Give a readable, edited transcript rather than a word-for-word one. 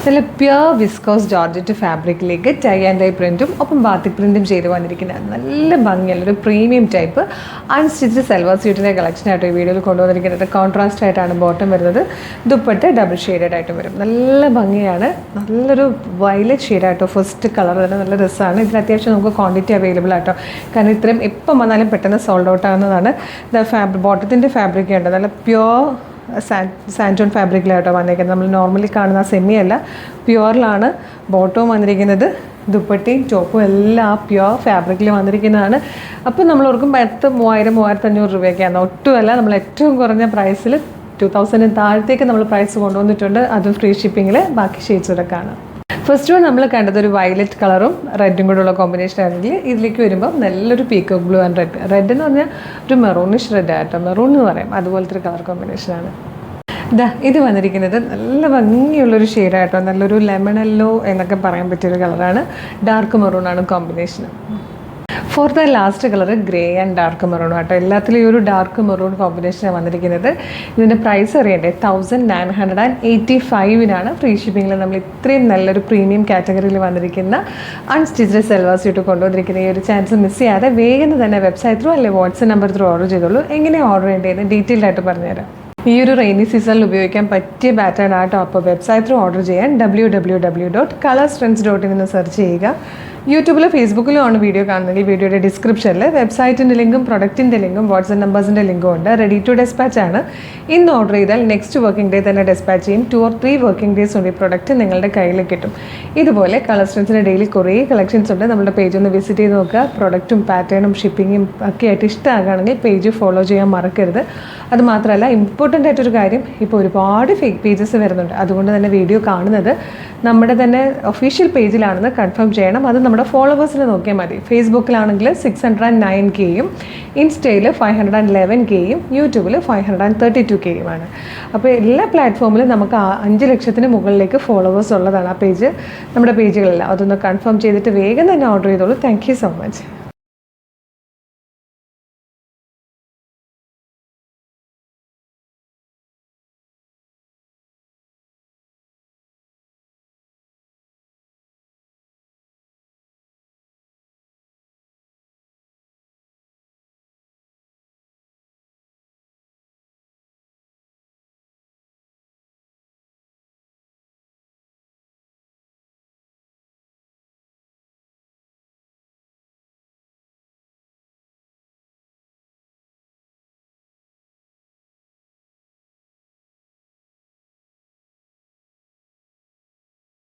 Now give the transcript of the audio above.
നല്ല pure viscose georgette ഫാബ്രിക്കിലേക്ക് tie and dye പ്രിൻറ്റും ഒപ്പം ബാത്തിക് പ്രിൻറ്റും ചെയ്ത് വന്നിരിക്കുന്ന നല്ല ഭംഗിയുള്ള ഒരു പ്രീമിയം ടൈപ്പ് അൺസ്റ്റിച്ച് സൽവാർ സ്യൂട്ടിൻ്റെ കളക്ഷനായിട്ട് ഈ വീഡിയോയിൽ കൊണ്ടുവന്നിരിക്കുന്നത്. കോൺട്രാസ്റ്റ് ആയിട്ടാണ് ബോട്ടം വരുന്നത്. ദുപ്പട്ട ഡബിൾ ഷെയ്ഡഡ് ആയിട്ട് വരും. നല്ല ഭംഗിയാണ്. നല്ലൊരു വയലറ്റ് ഷെയ്ഡായിട്ടോ ഫസ്റ്റ് കളർ തന്നെ നല്ല രസമാണ്. ഇതിൽ അത്യാവശ്യം നമുക്ക് ക്വാണ്ടിറ്റി അവൈലബിൾ ആട്ടോ. കാരണം ഇത്രയും എപ്പം വന്നാലും പെട്ടെന്ന് സോൾഡ് ഔട്ട് ആകുന്നതാണ്. ബോട്ടത്തിൻ്റെ ഫാബ്രിക് ഉണ്ട് നല്ല പ്യുർ സാൻറ്റോൺ ഫാബ്രിക്കിലായിട്ടോ വന്നിരിക്കുന്നത്. നമ്മൾ നോർമലി കാണുന്ന സെമി അല്ല, പ്യുവറിലാണ് ബോട്ടവും വന്നിരിക്കുന്നത്. ദുപ്പട്ടയും ടോപ്പും എല്ലാം പ്യുവർ ഫാബ്രിക്കിൽ വന്നിരിക്കുന്നതാണ്. അപ്പോൾ നമ്മൾ ഓർക്കും 3000-3500 രൂപയൊക്കെയാണ്. ഒട്ടുമല്ല, നമ്മൾ ഏറ്റവും കുറഞ്ഞ പ്രൈസിൽ 2000 താഴത്തേക്ക് നമ്മൾ പ്രൈസ് കൊണ്ടുവന്നിട്ടുണ്ട്. അതും ഫ്രീ ഷിപ്പിങ്ങിൽ. ബാക്കി ഷെയ്ഡ്സ് കൂടെ കാണാം. ഫസ്റ്റ് വൺ നമ്മൾ കണ്ടത് ഒരു വയലറ്റ് കളറും റെഡും കൂടെ ഉള്ള കോമ്പിനേഷൻ ആണെങ്കിൽ ഇതിലേക്ക് വരുമ്പോൾ നല്ലൊരു peacock blue and red. Red എന്ന് പറഞ്ഞാൽ ഒരു മെറൂണിഷ് റെഡ് ആയിട്ടോ, മെറൂൺ എന്ന് പറയും, അതുപോലത്തെ ഒരു കളർ കോമ്പിനേഷനാണ്. ഇത് വന്നിരിക്കുന്നത് നല്ല ഭംഗിയുള്ളൊരു ഷെയ്ഡായിട്ടോ, നല്ലൊരു ലെമൺ യെല്ലോ എന്നൊക്കെ പറയാൻ പറ്റിയൊരു കളറാണ്. ഡാർക്ക് മെറൂണാണ് combination. For the last colour grey and dark maroon ആട്ടോ. എല്ലാത്തിലും ഈ ഒരു ഡാർക്ക് മെറൂൺ കോമ്പിനേഷനാണ് വന്നിരിക്കുന്നത്. ഇതിൻ്റെ പ്രൈസ് അറിയണ്ടേ, 1985 ഫ്രീ ഷിപ്പിങ്ങിൽ നമ്മൾ ഇത്രയും നല്ലൊരു പ്രീമിയം കാറ്റഗറിയിൽ വന്നിരിക്കുന്ന അൺസ്റ്റിച്ച്ഡ് സൽവാർ സ്യൂട്ട് കൊണ്ടുവന്നിരിക്കുന്ന ഈ ഒരു ചാൻസ് മിസ് ചെയ്യാതെ വേഗം തന്നെ വെബ്സൈറ്റ് ത്രൂ അല്ലെങ്കിൽ വാട്സ്ആപ്പ് നമ്പർ ത്രൂ ഓർഡർ ചെയ്തോളൂ. എങ്ങനെയാണ് ഓർഡർ ചെയ്യേണ്ടതെന്ന് ഡീറ്റെയിൽഡ് ആയിട്ട് പറഞ്ഞുതരാം. ഈ ഒരു റെയിനി സീസണിൽ ഉപയോഗിക്കാൻ പറ്റിയ പാറ്റേൺ ആട്ടോ. അപ്പോൾ വെബ്സൈറ്റ് ത്രൂ ഓർഡർ ചെയ്യാൻ www.colorstrends.in എന്ന് സെർച്ച് ചെയ്യുക. യൂട്യൂബിലും ഫേസ്ബുക്കിലും ആണ് വീഡിയോ കാണുന്നെങ്കിൽ വീഡിയോയുടെ ഡിസ്ക്രിപ്ഷനിൽ വെബ്സൈറ്റിൻ്റെ ലിങ്കും പ്രൊഡക്റ്റിൻ്റെ ലിങ്കും വാട്സ്ആപ്പ് നമ്പേഴ്സിൻ്റെ ലിങ്കും ഉണ്ട്. റെഡി ടു ഡെസ്പാച്ച് ആണ്. ഇന്ന് ഓർഡർ ചെയ്താൽ നെക്സ്റ്റ് വർക്കിംഗ് ഡേ തന്നെ ഡെസ്പാച്ച് ചെയ്യും. 2 or 3 വർക്കിംഗ് ഡേയ്സ് കൊണ്ട് ഈ പ്രൊഡക്റ്റ് നിങ്ങളുടെ കയ്യിൽ കിട്ടും. ഇതുപോലെ കളർസ്റ്റൻസിൻ്റെ ഡെയിലി കുറേ കളക്ഷൻസ് ഉണ്ട്. നമ്മുടെ പേജ് ഒന്ന് വിസിറ്റ് ചെയ്ത് നോക്കുക. പ്രൊഡക്റ്റും പാറ്റേണും ഷിപ്പിങ്ങും ഒക്കെ ആയിട്ട് ഇഷ്ടമാകുകയാണെങ്കിൽ പേജ് ഫോളോ ചെയ്യാൻ മറക്കരുത്. അത് മാത്രമല്ല, ഇമ്പോർട്ടൻ്റ് ആയിട്ടൊരു കാര്യം, ഇപ്പോൾ ഒരുപാട് ഫേക്ക് പേജസ് വരുന്നുണ്ട്. അതുകൊണ്ട് തന്നെ വീഡിയോ കാണുന്നത് നമ്മുടെ തന്നെ ഒഫീഷ്യൽ പേജിലാണെന്ന് കൺഫേം ചെയ്യണം. അത് നമ്മുടെ ഫോളോവേഴ്സിനെ നോക്കിയാൽ മതി. ഫേസ്ബുക്കിലാണെങ്കിൽ 609Kയും ഇൻസ്റ്റയിൽ 511Kയും യൂട്യൂബിൽ 532Kയുമാണ്. അപ്പോൾ എല്ലാ പ്ലാറ്റ്ഫോമിലും നമുക്ക് 5 ലക്ഷത്തിന് മുകളിലേക്ക് ഫോളോവേഴ്സ് ഉള്ളതാണ് ആ പേജ്, നമ്മുടെ പേജുകളെല്ലാം. അതൊന്ന് കൺഫേം ചെയ്തിട്ട് വേഗം തന്നെ ഓർഡർ ചെയ്തോളൂ. Thank you so much.